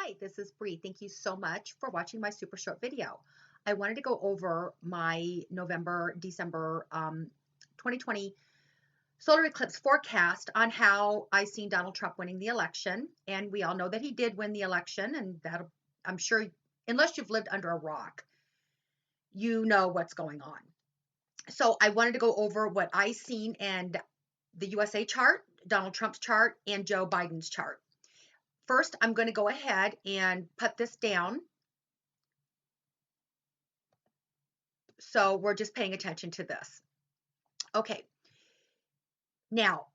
Hi, this is Bree. Thank you so much for watching my super short video. I wanted to go over my November, December 2020 solar eclipse forecast on how I seen Donald Trump winning the election. And we all know that he did win the election, and that I'm sure, unless you've lived under a rock, you know what's going on. So I wanted to go over what I seen and the USA chart, Donald Trump's chart, and Joe Biden's chart. First, I'm going to go ahead and put this down. So we're just paying attention to this. Okay. Now,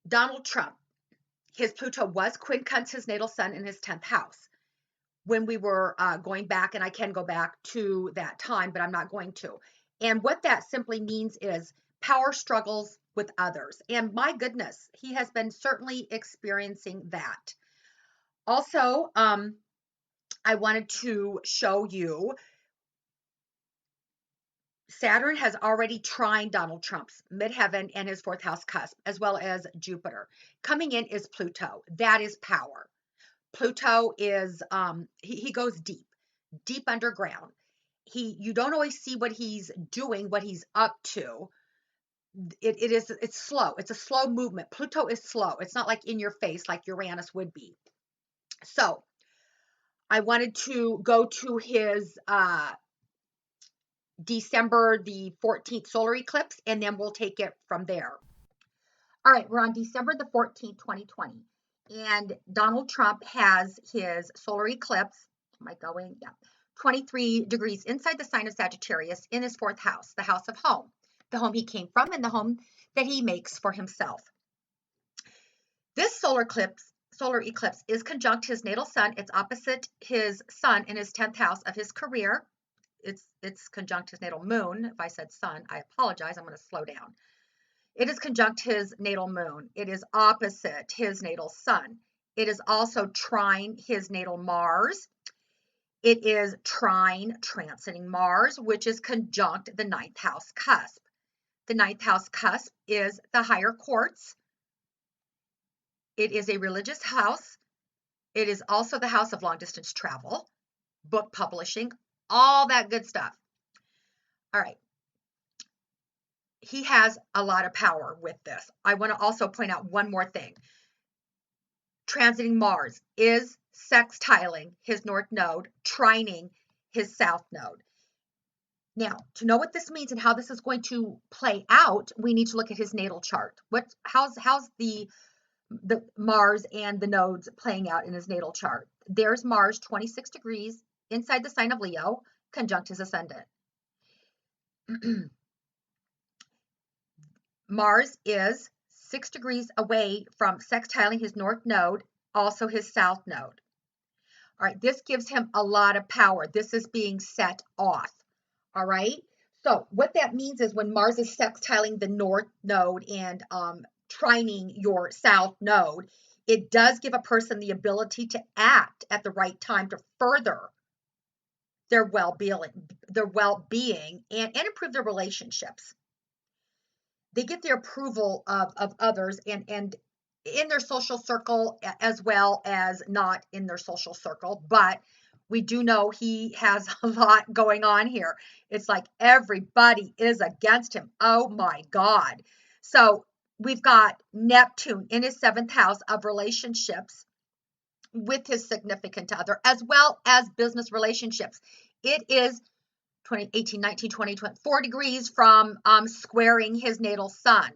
Donald Trump, his Pluto was quincunx his natal sun in his 10th house. When we were going back, and I can go back to that time, but I'm not going to. And what that simply means is power struggles with others. And my goodness, he has been certainly experiencing that. Also, I wanted to show you Saturn has already trined Donald Trump's midheaven and his fourth house cusp, as well as Jupiter. Coming in is Pluto. That is power. Pluto is he goes deep underground. You don't always see what he's doing, what he's up to. It's slow. It's a slow movement. Pluto is slow. It's not like in your face like Uranus would be. So I wanted to go to his December the 14th solar eclipse, and then we'll take it from there. All right, we're on December the 14th, 2020, and Donald Trump has his solar eclipse. Am I going? Yeah. 23 degrees inside the sign of Sagittarius in his fourth house, the house of home, the home he came from and the home that he makes for himself. This solar eclipse is conjunct his natal sun. It's opposite his sun in his 10th house of his career. It's conjunct his natal moon. If I said sun, I apologize. I'm going to slow down. It is conjunct his natal moon. It is opposite his natal sun. It is also trine his natal Mars. It is trine transiting Mars, which is conjunct the 9th house cusp. The 9th house cusp is the higher courts. It is a religious house. It is also the house of long distance travel, book publishing, all that good stuff. All right. He has a lot of power with this. I want to also point out one more thing. Transiting Mars is sextiling his north node, trining his south node. Now, to know what this means and how this is going to play out, we need to look at his natal chart. How's the Mars and the nodes playing out in his natal chart? There's Mars 26 degrees inside the sign of Leo, conjunct his ascendant. Mars is 6 degrees away from sextiling his north node, also his south node. All right, this gives him a lot of power. This is being set off. All right, so what that means is when Mars is sextiling the north node and trining your south node, it does give a person the ability to act at the right time to further their well-being and improve their relationships. They get the approval of others and in their social circle as well as not in their social circle. But we do know he has a lot going on here. It's like everybody is against him. Oh my God. So we've got Neptune in his 7th house of relationships with his significant other, as well as business relationships. It is 18, 19, 20, 4 degrees from squaring his natal sun.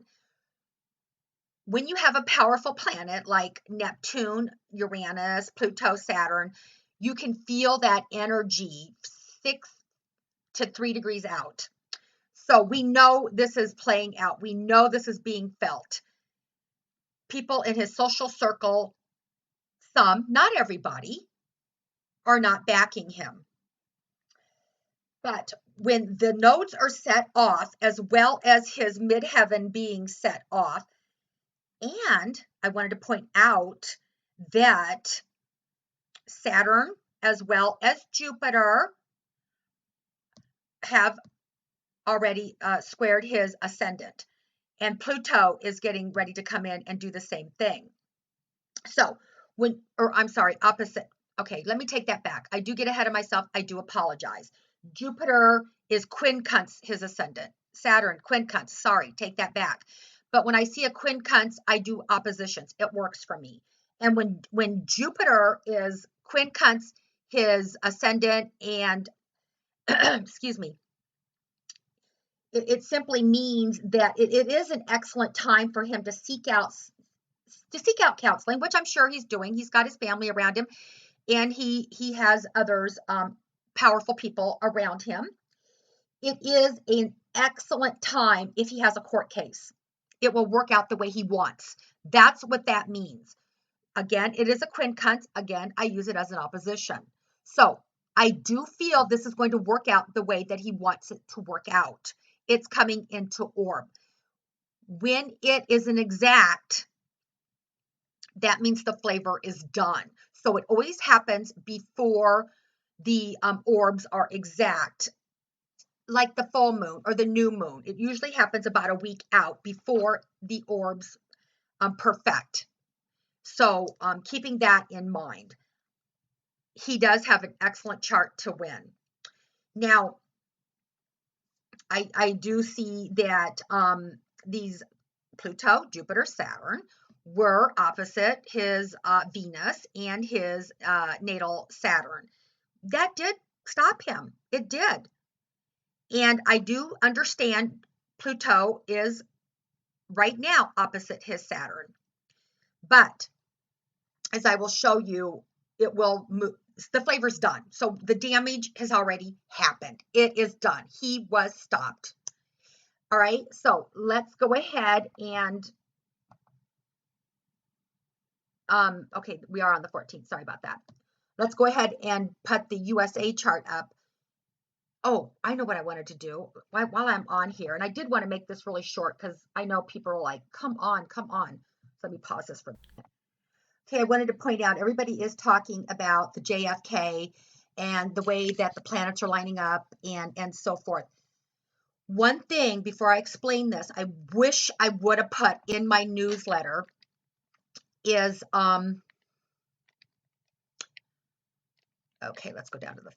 When you have a powerful planet like Neptune, Uranus, Pluto, Saturn, you can feel that energy 6 to 3 degrees out. So we know this is playing out. We know this is being felt. People in his social circle, some, not everybody, are not backing him. But when the nodes are set off, as well as his midheaven being set off, and I wanted to point out that Saturn, as well as Jupiter, have already squared his ascendant. And Pluto is getting ready to come in and do the same thing. So opposite Okay, let me take that back. I do get ahead of myself. I do apologize. Jupiter is quincunx his ascendant. Saturn, quincunx. Sorry, take that back. But when I see a quincunx, I do oppositions. It works for me. And when Jupiter is quincunx his ascendant and excuse me, it simply means that it is an excellent time for him to seek out counseling, which I'm sure he's doing. He's got his family around him, and he has others, powerful people around him. It is an excellent time if he has a court case. It will work out the way he wants. That's what that means. Again, it is a quincunx. Again, I use it as an opposition. So I do feel this is going to work out the way that he wants it to work out. It's coming into orb. When it is an exact, that means the flavor is done. So it always happens before the orbs are exact, like the full moon or the new moon. It usually happens about a week out before the orbs perfect. So keeping that in mind, he does have an excellent chart to win. Now, I do see that these Pluto, Jupiter, Saturn were opposite his Venus and his natal Saturn. That did stop him. It did. And I do understand Pluto is right now opposite his Saturn. But as I will show you, it will move. The flavor's done. So the damage has already happened. It is done. He was stopped. All right. So let's go ahead and okay, we are on the 14th. Sorry about that. Let's go ahead and put the USA chart up. Oh, I know what I wanted to do while I'm on here. And I did want to make this really short because I know people are like, come on, come on. So let me pause this for a minute. Okay, I wanted to point out everybody is talking about the JFK and the way that the planets are lining up and so forth. One thing before I explain this, I wish I would have put in my newsletter is okay, let's go down to the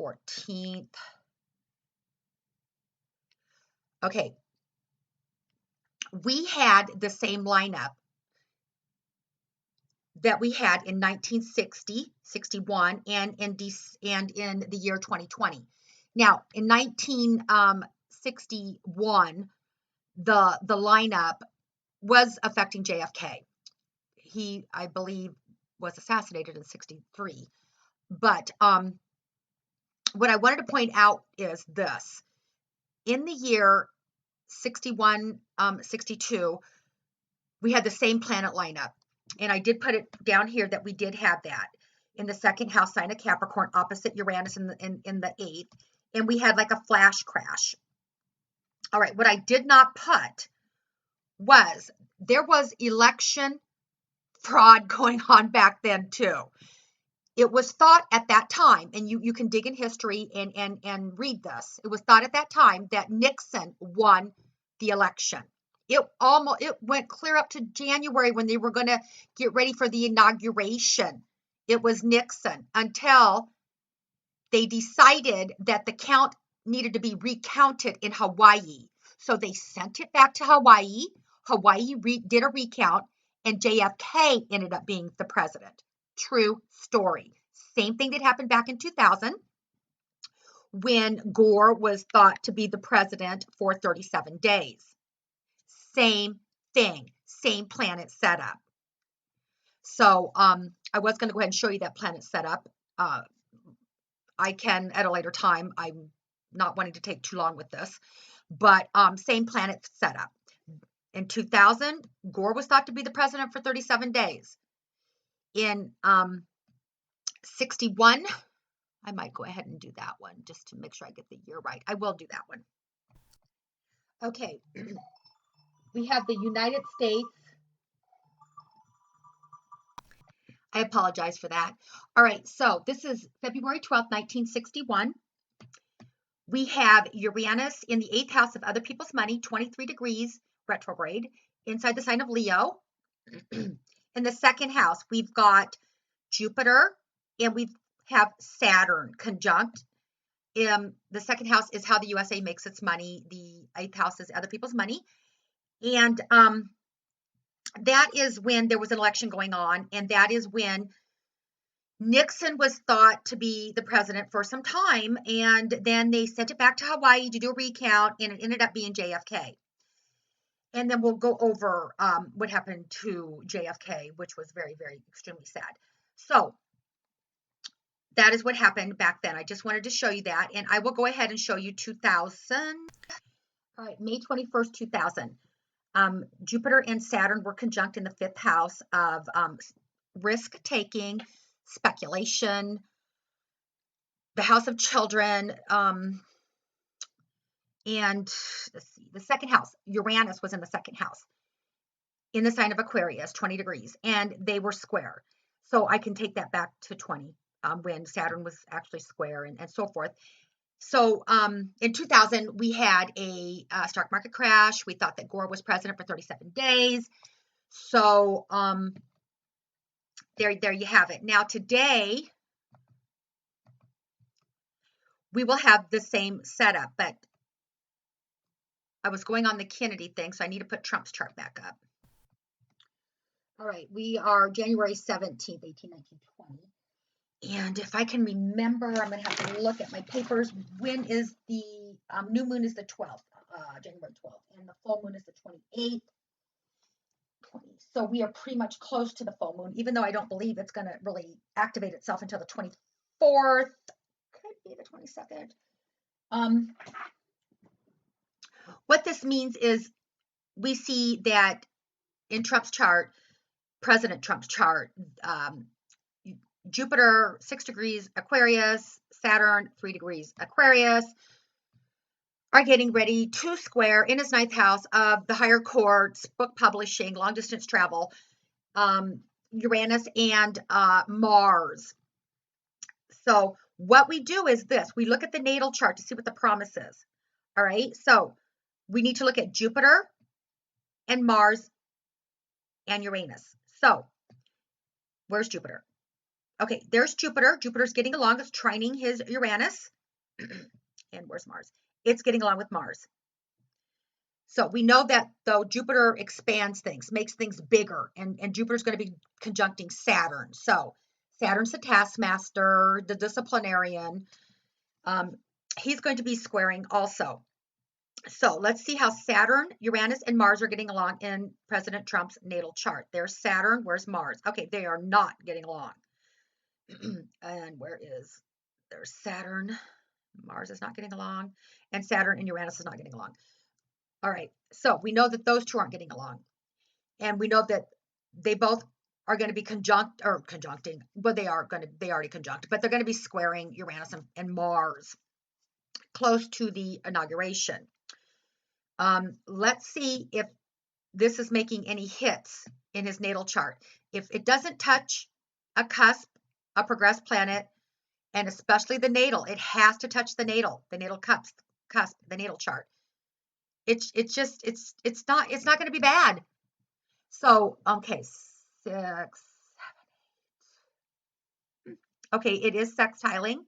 14th. Okay, we had the same lineup that we had in 1960, 61, and in the year 2020. Now, in 1961, the lineup was affecting JFK. He, I believe, was assassinated in 63. But what I wanted to point out is this. In the year 61, 62, we had the same planet lineup. And I did put it down here that we did have that in the second house sign of Capricorn opposite Uranus in the 8th. And we had like a flash crash. All right, what I did not put was there was election fraud going on back then too. It was thought at that time, and you can dig in history and read this. It was thought at that time that Nixon won the election. It went clear up to January when they were going to get ready for the inauguration. It was Nixon until they decided that the count needed to be recounted in Hawaii. So they sent it back to Hawaii. Hawaii did a recount, and JFK ended up being the president. True story. Same thing that happened back in 2000 when Gore was thought to be the president for 37 days. Same thing, same planet setup. So I was going to go ahead and show you that planet setup. I can at a later time. I'm not wanting to take too long with this, but same planet setup. In 2000, Gore was thought to be the president for 37 days. In 61, I might go ahead and do that one just to make sure I get the year right. I will do that one. Okay, we have the United States. I apologize for that. All right, so this is February 12th, 1961. We have Uranus in the 8th house of other people's money, 23 degrees retrograde, inside the sign of Leo. In the second house, we've got Jupiter and we have Saturn conjunct. The second house is how the USA makes its money. The eighth house is other people's money. And that is when there was an election going on, and that is when Nixon was thought to be the president for some time, and then they sent it back to Hawaii to do a recount, and it ended up being JFK. And then we'll go over what happened to JFK, which was very, very extremely sad. So that is what happened back then. I just wanted to show you that, and I will go ahead and show you 2000. All right, May 21st, 2000. Jupiter and Saturn were conjunct in the fifth house of risk-taking, speculation, the house of children, and let's see, the second house, Uranus was in the second house, in the sign of Aquarius, 20 degrees, and they were square. So I can take that back to 20, when Saturn was actually square, and so forth. So in 2000, we had a stock market crash. We thought that Gore was president for 37 days. So there you have it. Now today, we will have the same setup, but I was going on the Kennedy thing, so I need to put Trump's chart back up. All right, we are January 17th, 18, 19, 20. And if I can remember, I'm going to have to look at my papers. When is the new moon? Is the 12th, January 12th, and the full moon is the 28th. 20. So we are pretty much close to the full moon, even though I don't believe it's going to really activate itself until the 24th. Could be the 22nd. What this means is we see that in Trump's chart, President Trump's chart, Jupiter 6 degrees Aquarius, Saturn 3 degrees Aquarius are getting ready to square in his ninth house of the higher courts, book publishing, long distance travel, Uranus and Mars. So what we do is this: we look at the natal chart to see what the promise is. All right, so we need to look at Jupiter and Mars and Uranus. So where's Jupiter? Okay, there's Jupiter. Jupiter's getting along. It's trining his Uranus. And where's Mars? It's getting along with Mars. So we know that, though, Jupiter expands things, makes things bigger, and Jupiter's going to be conjuncting Saturn. So Saturn's the taskmaster, the disciplinarian. He's going to be squaring also. So let's see how Saturn, Uranus, and Mars are getting along in President Trump's natal chart. There's Saturn. Where's Mars? Okay, they are not getting along. And there's Saturn. Mars is not getting along, and Saturn and Uranus is not getting along. All right, so we know that those two aren't getting along, and we know that they both are going to be conjuncting. Well, they already conjunct, but they're going to be squaring Uranus and Mars close to the inauguration. Let's see if this is making any hits in his natal chart. If it doesn't touch a cusp, a progressed planet, and especially the natal, it has to touch the natal cusp, the natal chart. It's not going to be bad. So, okay, 6, 7, 8. Okay, it is sextiling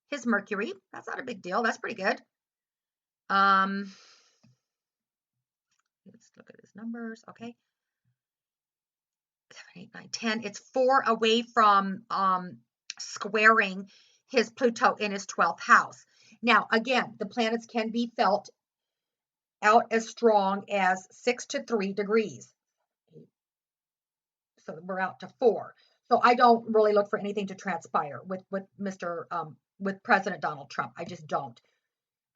his Mercury. That's not a big deal. That's pretty good. Let's look at his numbers. Okay. 7, 8, 9, 10. It's 4 away from squaring his Pluto in his 12th house. Now, again, the planets can be felt out as strong as 6 to 3 degrees. So we're out to 4. So I don't really look for anything to transpire with with President Donald Trump. I just don't.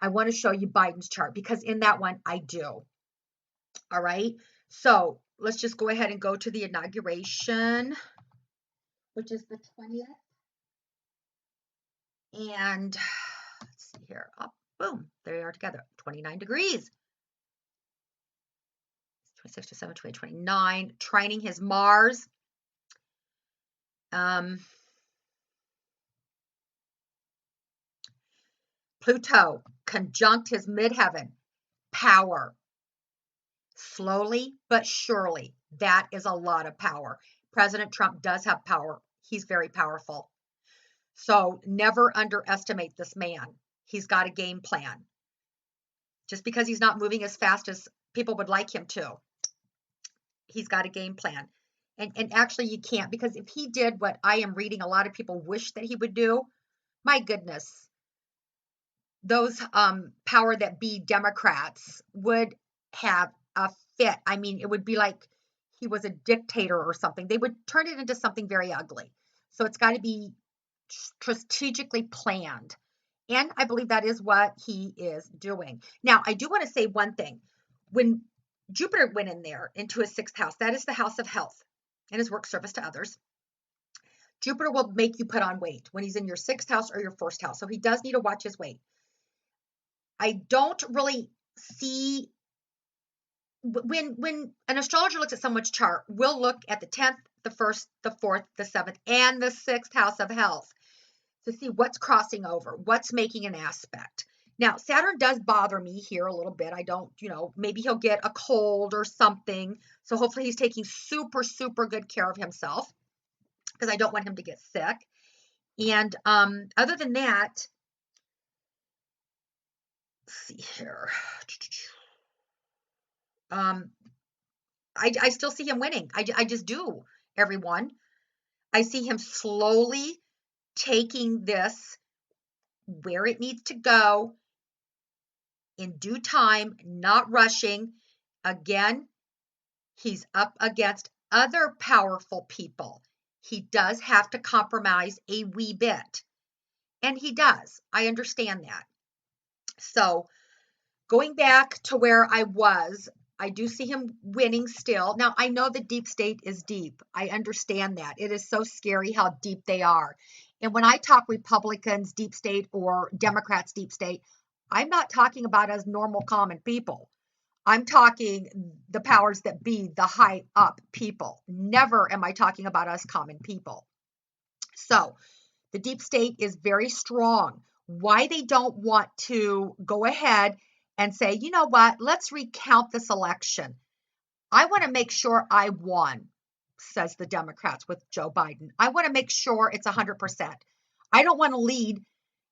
I want to show you Biden's chart because in that one I do. All right. So let's just go ahead and go to the inauguration, which is the 20th. And let's see here. Oh, boom. There they are together. 29 degrees. 26 to 7, 28, 29. Trining his Mars. Pluto conjunct his midheaven. Power. Slowly but surely. That is a lot of power. President Trump does have power. He's very powerful. So never underestimate this man. He's got a game plan. Just because he's not moving as fast as people would like him to, he's got a game plan. And actually you can't, because if he did what I am reading a lot of people wish that he would do, my goodness, those power that be Democrats would have a fit. I mean, it would be like he was a dictator or something. They would turn it into something very ugly. So it's got to be strategically planned. And I believe that is what he is doing. Now, I do want to say one thing. When Jupiter went in there into his 6th house, that is the house of health and his work service to others. Jupiter will make you put on weight when he's in your 6th house or your 1st house. So he does need to watch his weight. I don't really see when an astrologer looks at someone's chart, we'll look at the 10th, the 1st, the 4th, the 7th, and the 6th house of health to see what's crossing over, what's making an aspect. Now, Saturn does bother me here a little bit. I don't, maybe he'll get a cold or something. So hopefully he's taking super, super good care of himself because I don't want him to get sick. And other than that, let's see here. I still see him winning. I just do, everyone. I see him slowly taking this where it needs to go in due time, not rushing. Again, he's up against other powerful people. He does have to compromise a wee bit. And he does. I understand that. So going back to where I was, I do see him winning still. Now, I know the deep state is deep. I understand that. It is so scary how deep they are. And when I talk Republicans, deep state, or Democrats, deep state, I'm not talking about as normal, common people. I'm talking the powers that be, the high up people. Never am I talking about us common people. So the deep state is very strong. Why they don't want to go ahead and say, you know what, let's recount this election. I want to make sure I won, says the Democrats with Joe Biden. I want to make sure it's 100%. I don't want to lead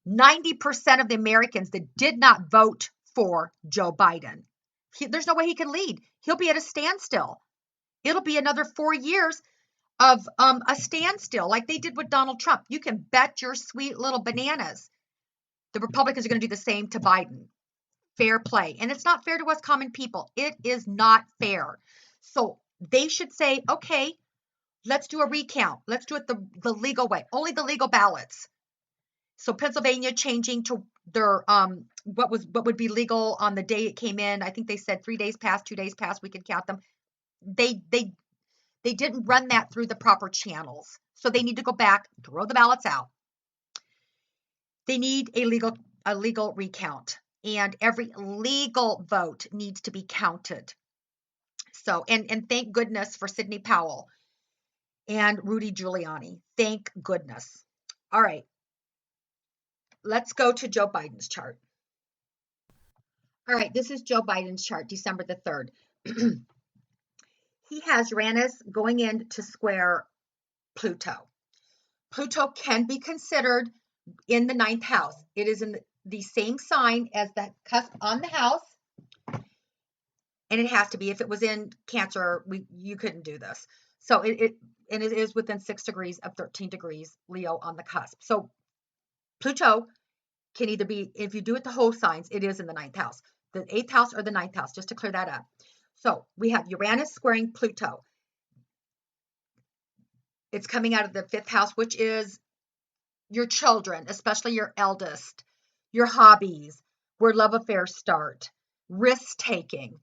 90% of the Americans that did not vote for Joe Biden. There's no way he can lead. He'll be at a standstill. It'll be another 4 years of a standstill like they did with Donald Trump. You can bet your sweet little bananas the Republicans are going to do the same to Biden. Fair play. And it's not fair to us common people. It is not fair. So they should say, okay, let's do a recount. Let's do it the legal way. Only the legal ballots. So Pennsylvania changing to their what would be legal on the day it came in. I think they said 3 days past, 2 days past, we could count them. They didn't run that through the proper channels. So they need to go back, throw the ballots out. They need a legal recount, and every legal vote needs to be counted. So, and thank goodness for Sidney Powell and Rudy Giuliani. Thank goodness. All right. Let's go to Joe Biden's chart. All right, this is Joe Biden's chart, December the 3rd. He has Uranus going in to square Pluto. Pluto can be considered in the 9th house. It is in the same sign as the cusp on the house. And it has to be. If it was in Cancer, you couldn't do this. So it is within 6 degrees of 13 degrees Leo on the cusp. So Pluto can either be, if you do it the whole signs, it is in the 9th house, the 8th house or the 9th house, just to clear that up. So we have Uranus squaring Pluto. It's coming out of the 5th house, which is your children, especially your eldest, your hobbies, where love affairs start, risk taking,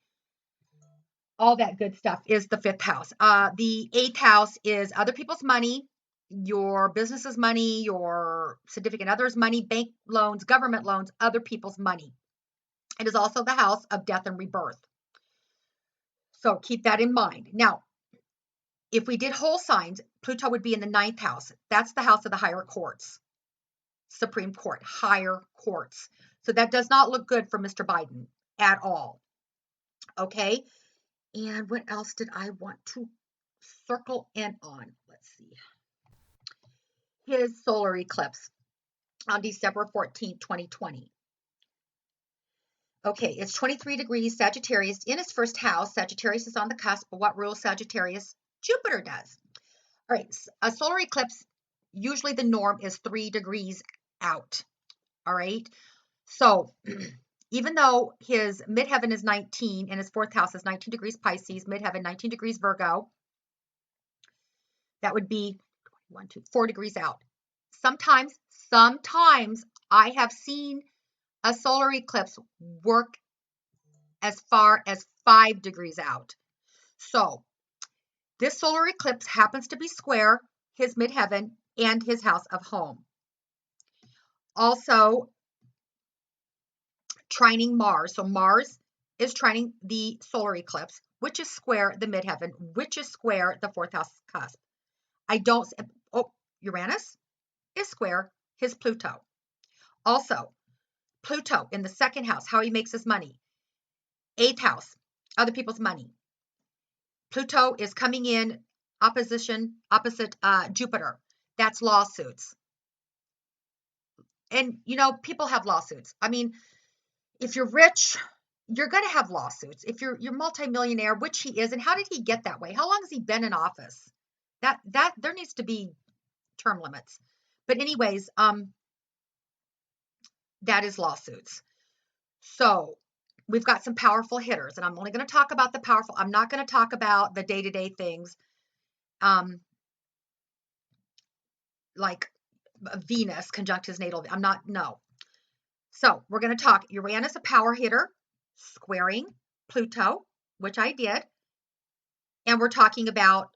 all that good stuff is the 5th house. The 8th house is other people's money, your business's money, your significant other's money, bank loans, government loans, other people's money. It is also the house of death and rebirth. So keep that in mind. Now, if we did whole signs, Pluto would be in the 9th house. That's the house of the higher courts, Supreme Court, higher courts. So that does not look good for Mr. Biden at all. Okay. And what else did I want to circle in on? Let's see. His solar eclipse. on December 14th, 2020. Okay, it's 23 degrees Sagittarius in his first house. Sagittarius is on the cusp, but what rules Sagittarius? Jupiter does. All right, a solar eclipse, usually the norm is 3 degrees out. All right, so even though his midheaven is 19 and his fourth house is 19 degrees Pisces, midheaven 19 degrees Virgo, that would be 4 degrees out. Sometimes I have seen a solar eclipse work as far as 5 degrees out. So this solar eclipse happens to be square his midheaven and his house of home. Also trining Mars. So Mars is trining the solar eclipse, which is square the midheaven, which is square the fourth house cusp. Uranus is square his Pluto. Also, Pluto in the second house, how he makes his money. Eighth house, other people's money. Pluto is coming in opposite Jupiter. That's lawsuits. And, people have lawsuits. I mean, if you're rich, you're going to have lawsuits. If you're multimillionaire, which he is, and how did he get that way? How long has he been in office? That there needs to be term limits. But anyways, that is lawsuits. So we've got some powerful hitters, and I'm only going to talk about the powerful. I'm not going to talk about the day-to-day things, like Venus conjunct his natal. No. So we're going to talk Uranus, a power hitter, squaring Pluto, which I did. And we're talking about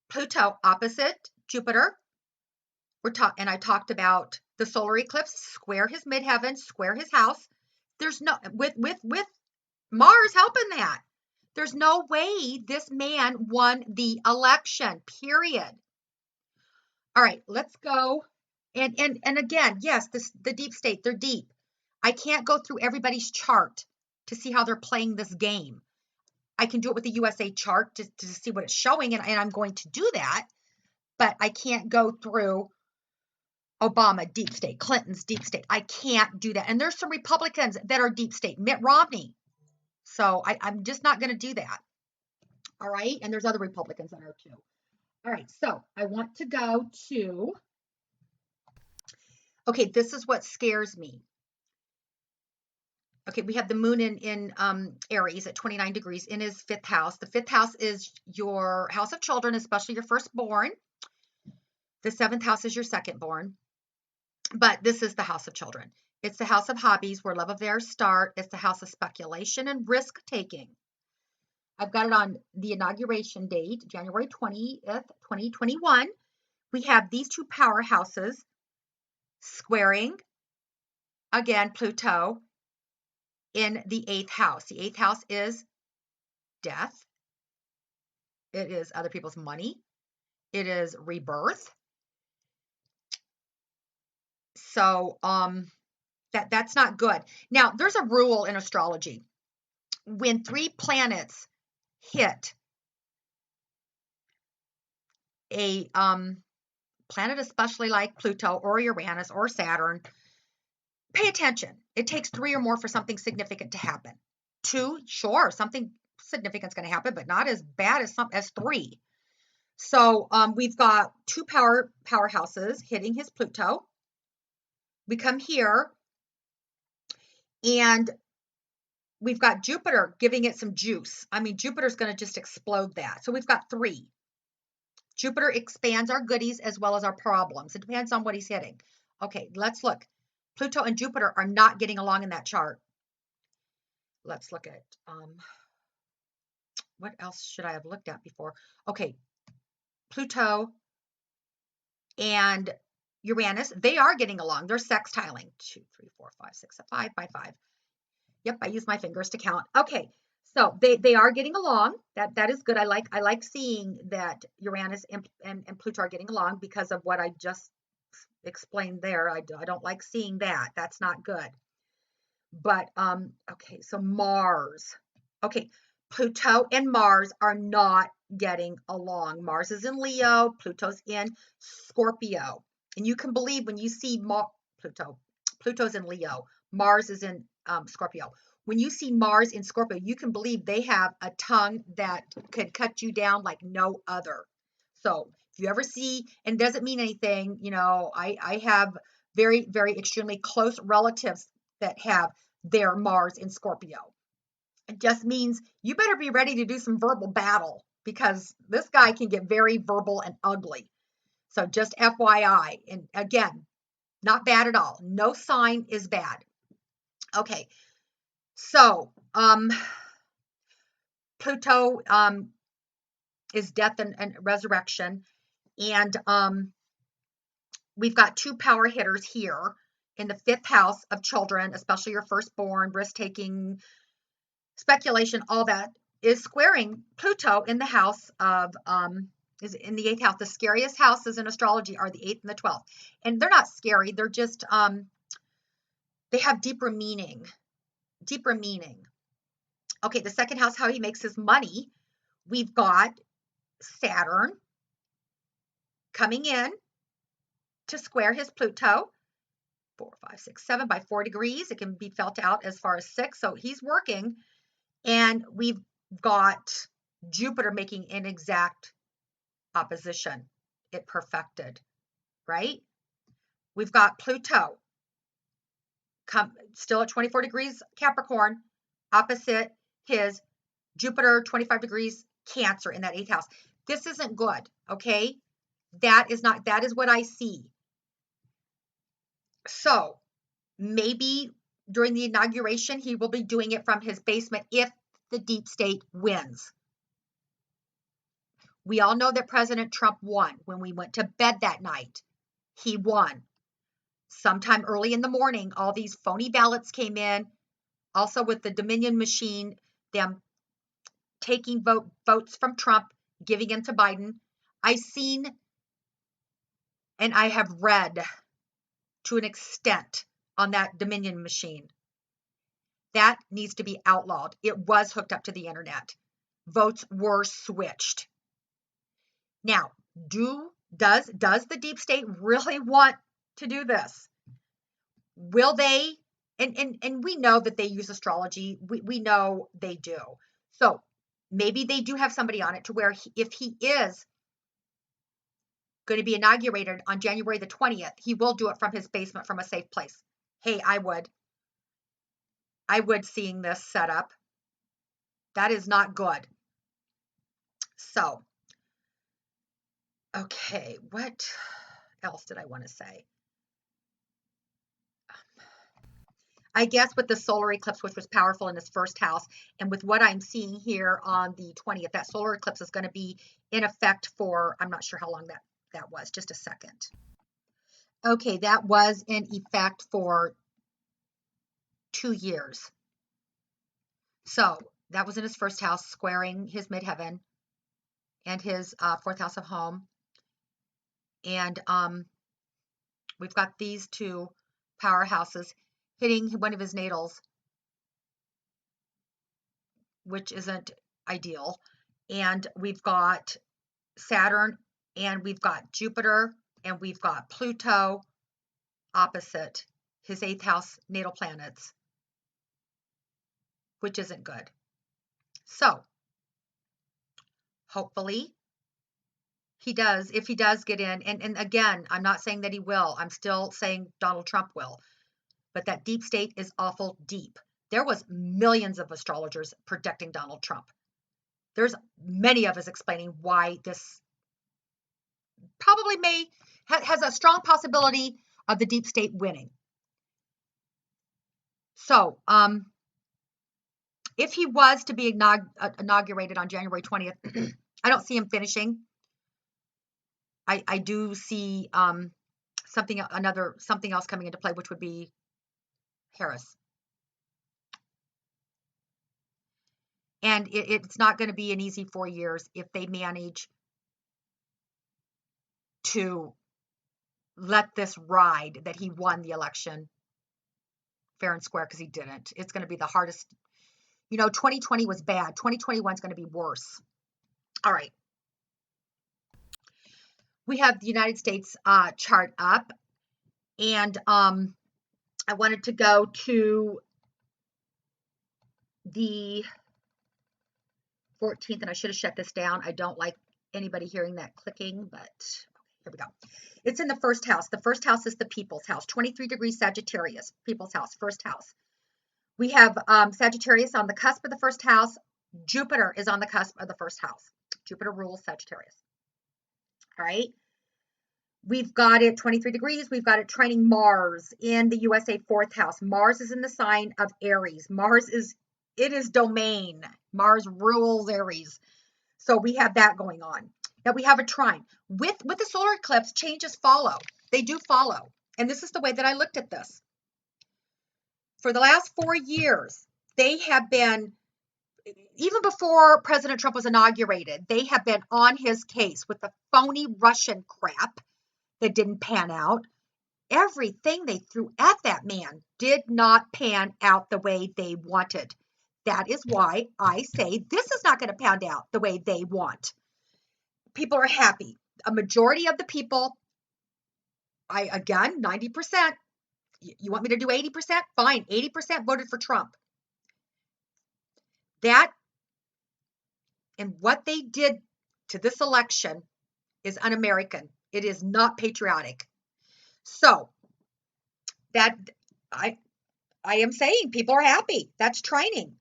Pluto opposite Jupiter. And I talked about the solar eclipse, square his midheaven, square his house. There's no, with Mars helping that, there's no way this man won the election, period. All right, let's go. And again, yes, the deep state, they're deep. I can't go through everybody's chart to see how they're playing this game. I can do it with the USA chart to see what it's showing, and I'm going to do that, but I can't go through Obama, deep state, Clinton's deep state. I can't do that. And there's some Republicans that are deep state, Mitt Romney. So I'm just not going to do that. All right. And there's other Republicans that are too. All right. So I want to go to, okay, this is what scares me. Okay, we have the moon in Aries at 29 degrees in his fifth house. The fifth house is your house of children, especially your firstborn. The seventh house is your secondborn. But this is the house of children. It's the house of hobbies where love affairs start. It's the house of speculation and risk taking. I've got it on the inauguration date, January 20th, 2021. We have these two powerhouses squaring, again, Pluto in the eighth house. The eighth house is death. It is other people's money. It is rebirth. So that's not good. Now, there's a rule in astrology. When 3 planets hit a planet, especially like Pluto or Uranus or Saturn, pay attention. It takes 3 or more for something significant to happen. 2, sure, something significant is going to happen, but not as bad as 3. So we've got 2 powerhouses hitting his Pluto. We come here, and we've got Jupiter giving it some juice. I mean, Jupiter's going to just explode that. So we've got 3. Jupiter expands our goodies as well as our problems. It depends on what he's hitting. Okay, let's look. Pluto and Jupiter are not getting along in that chart. Let's look at, what else should I have looked at before? Okay, Pluto and Uranus, they are getting along. They're sextiling. 2, 3, 4, 5, 6, 5 by 5. Yep, I use my fingers to count. Okay, so they are getting along. That is good. I like seeing that Uranus and Pluto are getting along because of what I just explained there. I don't like seeing that. That's not good. But okay, so Mars. Okay, Pluto and Mars are not getting along. Mars is in Leo, Pluto's in Scorpio. And you can believe when you see Pluto. Pluto's in Leo. Mars is in Scorpio. When you see Mars in Scorpio, you can believe they have a tongue that could cut you down like no other. So if you ever see, and it doesn't mean anything, I have very, very extremely close relatives that have their Mars in Scorpio. It just means you better be ready to do some verbal battle because this guy can get very verbal and ugly. So just FYI. And again, not bad at all. No sign is bad. Okay. So, Pluto is death and resurrection. And we've got two power hitters here in the 5th house of children, especially your firstborn, risk-taking, speculation, all that is squaring Pluto in the house of is in the 8th house. The scariest houses in astrology are the 8th and the 12th. And they're not scary, they're just they have deeper meaning. Deeper meaning. Okay, the 2nd house, how he makes his money. We've got Saturn coming in to square his Pluto. 4, 5, 6, 7 by 4 degrees. It can be felt out as far as 6. So he's working. And we've got Jupiter making an exact opposition. It perfected, right? We've got Pluto still at 24 degrees Capricorn, opposite his Jupiter, 25 degrees Cancer in that 8th house. This isn't good, okay? That is what I see. So maybe during the inauguration, he will be doing it from his basement if the deep state wins. We all know that President Trump won. When we went to bed that night, he won. Sometime early in the morning, all these phony ballots came in. Also with the Dominion machine, them taking votes from Trump, giving them to Biden. I've seen and I have read to an extent on that Dominion machine. That needs to be outlawed. It was hooked up to the internet. Votes were switched. Now, does the deep state really want to do this? Will they? And we know that they use astrology. We know they do. So maybe they do have somebody on it to where if he is going to be inaugurated on January the 20th, he will do it from his basement from a safe place. Hey, I would seeing this set up. That is not good. So, okay, what else did I want to say? I guess with the solar eclipse, which was powerful in his 1st house, and with what I'm seeing here on the 20th, that solar eclipse is going to be in effect for, I'm not sure how long that was, just a second. Okay, that was in effect for 2 years. So that was in his 1st house, squaring his midheaven and his 4th house of home. And we've got these two powerhouses hitting one of his natals, which isn't ideal. And we've got Saturn, and we've got Jupiter, and we've got Pluto opposite his 8th house natal planets, which isn't good. So hopefully he does, if he does get in, and again, I'm not saying that he will. I'm still saying Donald Trump will. But that deep state is awful deep. There was millions of astrologers predicting Donald Trump. There's many of us explaining why this probably has a strong possibility of the deep state winning. So, if he was to be inaugurated on January 20th, I don't see him finishing. I do see something else coming into play, which would be Harris. And it's not going to be an easy 4 years if they manage to let this ride that he won the election fair and square, because he didn't. It's going to be the hardest. 2020 was bad. 2021 is going to be worse. All right. We have the United States chart up. And I wanted to go to the 14th, and I should have shut this down. I don't like anybody hearing that clicking, but here we go. It's in the first house. The first house is the people's house, 23 degrees Sagittarius, people's house, first house. We have Sagittarius on the cusp of the first house. Jupiter is on the cusp of the first house. Jupiter rules Sagittarius. All right. We've got it 23 degrees. We've got it trining Mars in the USA fourth house. Mars is in the sign of Aries. It is domain. Mars rules Aries. So we have that going on. Now we have a trine. With the solar eclipse, changes follow. They do follow. And this is the way that I looked at this. For the last 4 years, they have been, even before President Trump was inaugurated, they have been on his case with the phony Russian crap that didn't pan out. Everything they threw at that man did not pan out the way they wanted. That is why I say this is not going to pan out the way they want. People are happy. A majority of the people, again, 90%. You want me to do 80%? Fine. 80% voted for Trump. That and what they did to this election is un-American. It is not patriotic. So that I am saying people are happy. That's trining.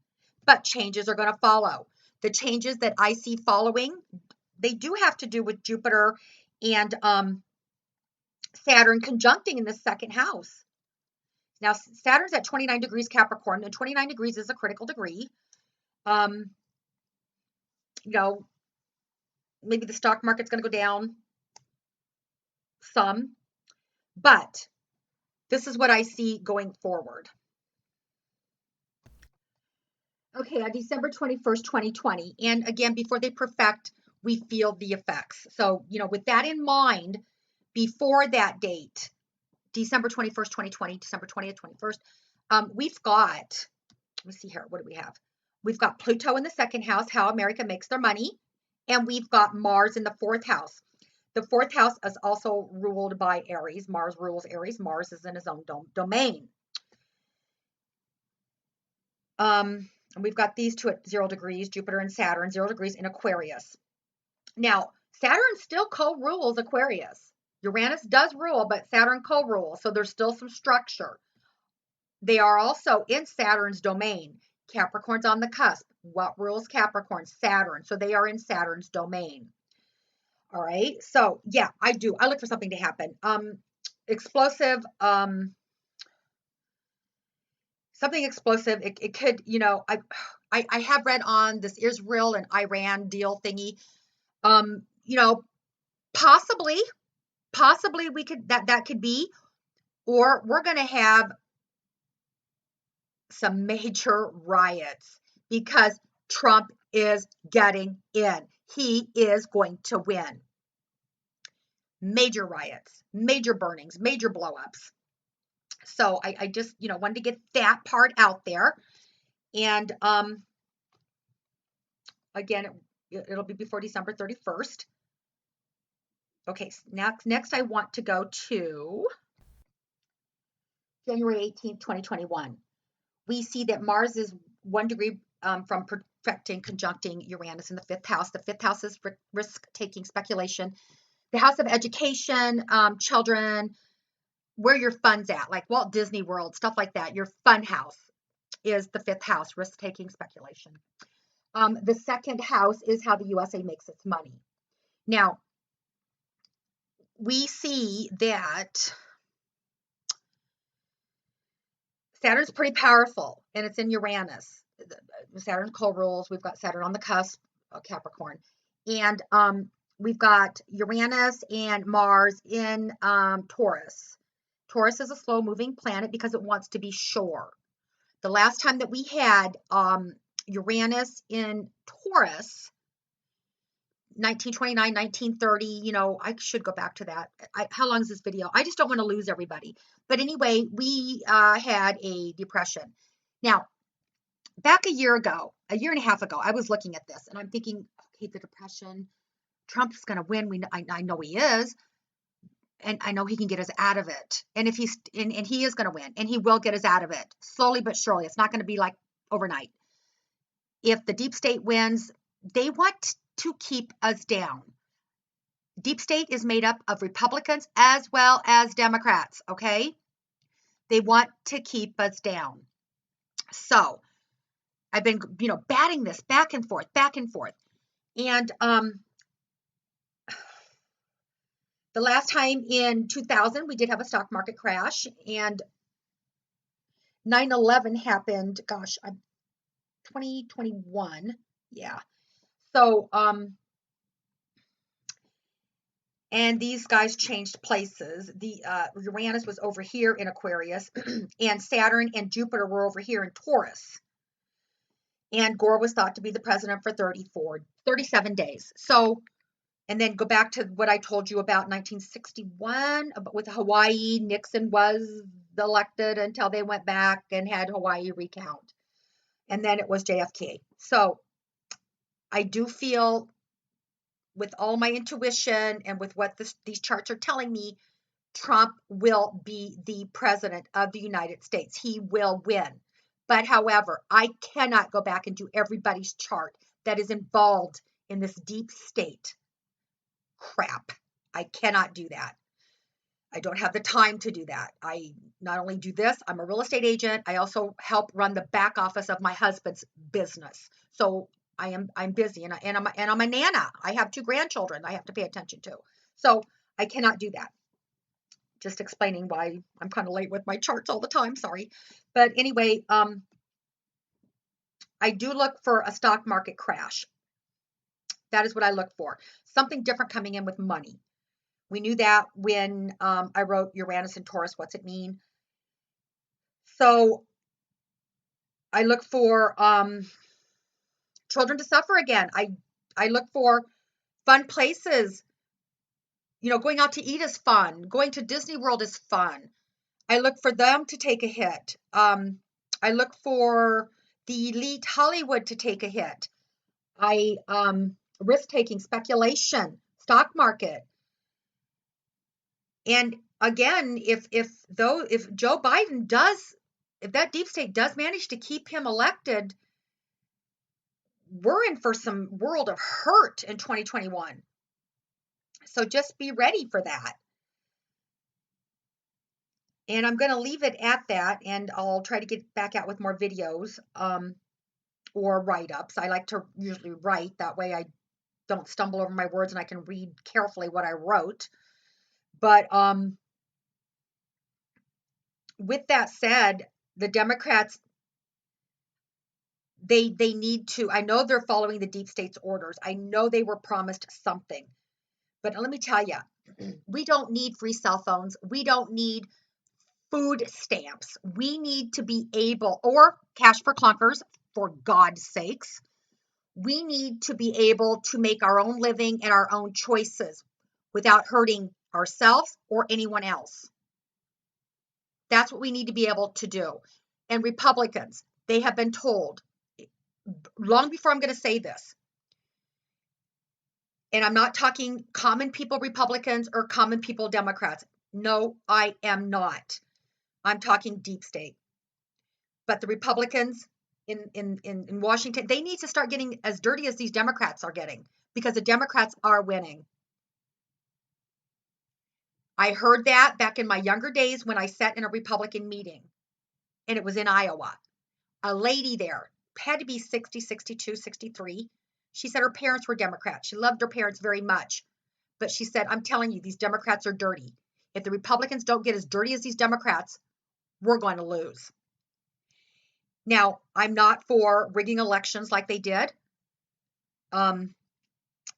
But changes are going to follow. The changes that I see following, they do have to do with Jupiter and Saturn conjuncting in the second house. Now, Saturn's at 29 degrees Capricorn, and 29 degrees is a critical degree. Maybe the stock market's going to go down some, but this is what I see going forward. Okay, on December 21st, 2020, and again, before they perfect, we feel the effects. So, with that in mind, before that date, December 21st, 2020, December 20th, 21st, we've got, let's see here, what do we have? We've got Pluto in the second house, how America makes their money, and we've got Mars in the fourth house. The fourth house is also ruled by Aries. Mars rules Aries. Mars is in his own domain. And we've got these two at 0 degrees, Jupiter and Saturn, 0 degrees in Aquarius. Now, Saturn still co-rules Aquarius. Uranus does rule, but Saturn co-rules, so there's still some structure. They are also in Saturn's domain. Capricorn's on the cusp. What rules Capricorn? Saturn. So they are in Saturn's domain. All right. So yeah, I do. I look for something to happen. Explosive. Something explosive. It could. I have read on this Israel and Iran deal thingy. Possibly we could that could be, or we're going to have some major riots because Trump is getting in. He is going to win. Major riots, major burnings, major blowups. So I just, wanted to get that part out there. And again, it'll be before December 31st. Okay, next I want to go to January 18th, 2021. We see that Mars is 1 degree from perfecting, conjuncting Uranus in the fifth house. The fifth house is risk-taking speculation. The house of education, children, where your fun's at, like Walt Disney World, stuff like that. Your fun house is the fifth house, risk-taking speculation. The second house is how the USA makes its money. Now, we see that Saturn's pretty powerful, and it's in Uranus. Saturn co-rules. We've got Saturn on the cusp of Capricorn. And we've got Uranus and Mars in Taurus. Taurus is a slow-moving planet because it wants to be sure. The last time that we had Uranus in Taurus, 1929, 1930, I should go back to that. How long is this video? I just don't want to lose everybody. But anyway, we had a depression. Now, back a year and a half ago, I was looking at this and I'm thinking, okay, the depression, Trump's going to win. I know he is. And I know he can get us out of it. And if he's, and he is going to win, and he will get us out of it slowly but surely. It's not going to be like overnight. If the deep state wins, they want to keep us down. Deep state is made up of Republicans as well as Democrats, okay? They want to keep us down. So I've been, batting this back and forth, back and forth. And the last time in 2000, we did have a stock market crash, and 9/11 happened, 2021. Yeah. So, and these guys changed places. The Uranus was over here in Aquarius, and Saturn and Jupiter were over here in Taurus. And Gore was thought to be the president for 37 days. So, and then go back to what I told you about 1961 with Hawaii. Nixon was elected until they went back and had Hawaii recount. And then it was JFK. So I do feel, with all my intuition and with what these charts are telling me, Trump will be the president of the United States. He will win. But however, I cannot go back and do everybody's chart that is involved in this deep state crap. I cannot do that. I don't have the time to do that. I not only do this, I'm a real estate agent. I also help run the back office of my husband's business. So I'm busy, and I'm a nana. I have 2 grandchildren I have to pay attention to. So I cannot do that. Just explaining why I'm kind of late with my charts all the time. Sorry. But anyway, I do look for a stock market crash. That is what I look for. Something different coming in with money. We knew that when I wrote Uranus and Taurus, what's it mean? So I look for children to suffer again. I look for fun places. Going out to eat is fun. Going to Disney World is fun. I look for them to take a hit. I look for the elite Hollywood to take a hit. I risk-taking, speculation, stock market. And again, if Joe Biden if that deep state does manage to keep him elected, we're in for some world of hurt in 2021. So just be ready for that. And I'm going to leave it at that, and I'll try to get back out with more videos or write-ups. I like to usually write. That way I don't stumble over my words and I can read carefully what I wrote. But with that said, the Democrats, they need to, I know they're following the deep state's orders. I know they were promised something. But let me tell you, we don't need free cell phones. We don't need food stamps. We need to be able, or cash for clunkers, for God's sakes. We need to be able to make our own living and our own choices without hurting ourselves or anyone else. That's what we need to be able to do. And Republicans, they have been told, long before I'm going to say this, and I'm not talking common people Republicans or common people Democrats. No, I am not. I'm talking deep state. But the Republicans in Washington, they need to start getting as dirty as these Democrats are getting, because the Democrats are winning. I heard that back in my younger days when I sat in a Republican meeting, and it was in Iowa. A lady there had to be 60, 62, 63. She said her parents were Democrats. She loved her parents very much. But she said, I'm telling you, these Democrats are dirty. If the Republicans don't get as dirty as these Democrats, we're going to lose. Now, I'm not for rigging elections like they did. I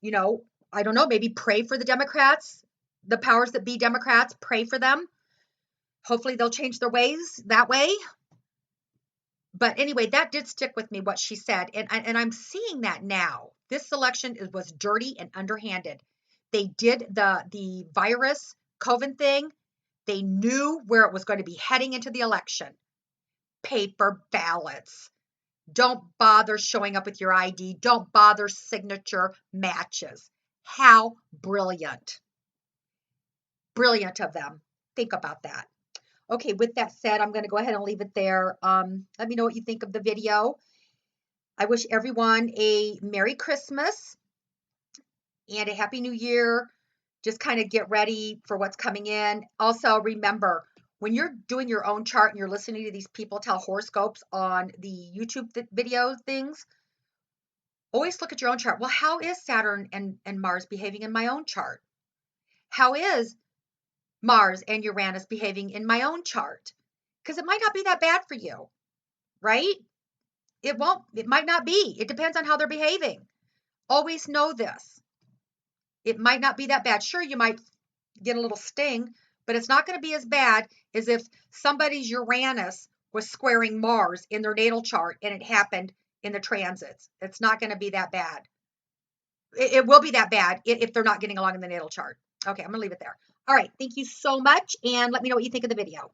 don't know, maybe pray for the Democrats, the powers that be Democrats, pray for them. Hopefully they'll change their ways that way. But anyway, that did stick with me, what she said. And I'm seeing that now. This election was dirty and underhanded. They did the virus COVID thing. They knew where it was going to be heading into the election. Paper ballots. Don't bother showing up with your ID. Don't bother signature matches. How brilliant. brilliant of them. Think about that. Okay, with that said, I'm going to go ahead and leave it there. Let me know what you think of the video. I wish everyone a Merry Christmas and a Happy New Year. Just kind of get ready for what's coming in. Also, remember, when you're doing your own chart and you're listening to these people tell horoscopes on the YouTube video things, always look at your own chart. Well, how is Saturn and Mars behaving in my own chart? How is Mars and Uranus behaving in my own chart? Because it might not be that bad for you, right? It might not be. It depends on how they're behaving. Always know this. It might not be that bad. Sure, you might get a little sting, but it's not going to be as bad as if somebody's Uranus was squaring Mars in their natal chart and it happened in the transits. It's not going to be that bad. It will be that bad if they're not getting along in the natal chart. Okay, I'm going to leave it there. All right, thank you so much, and let me know what you think of the video.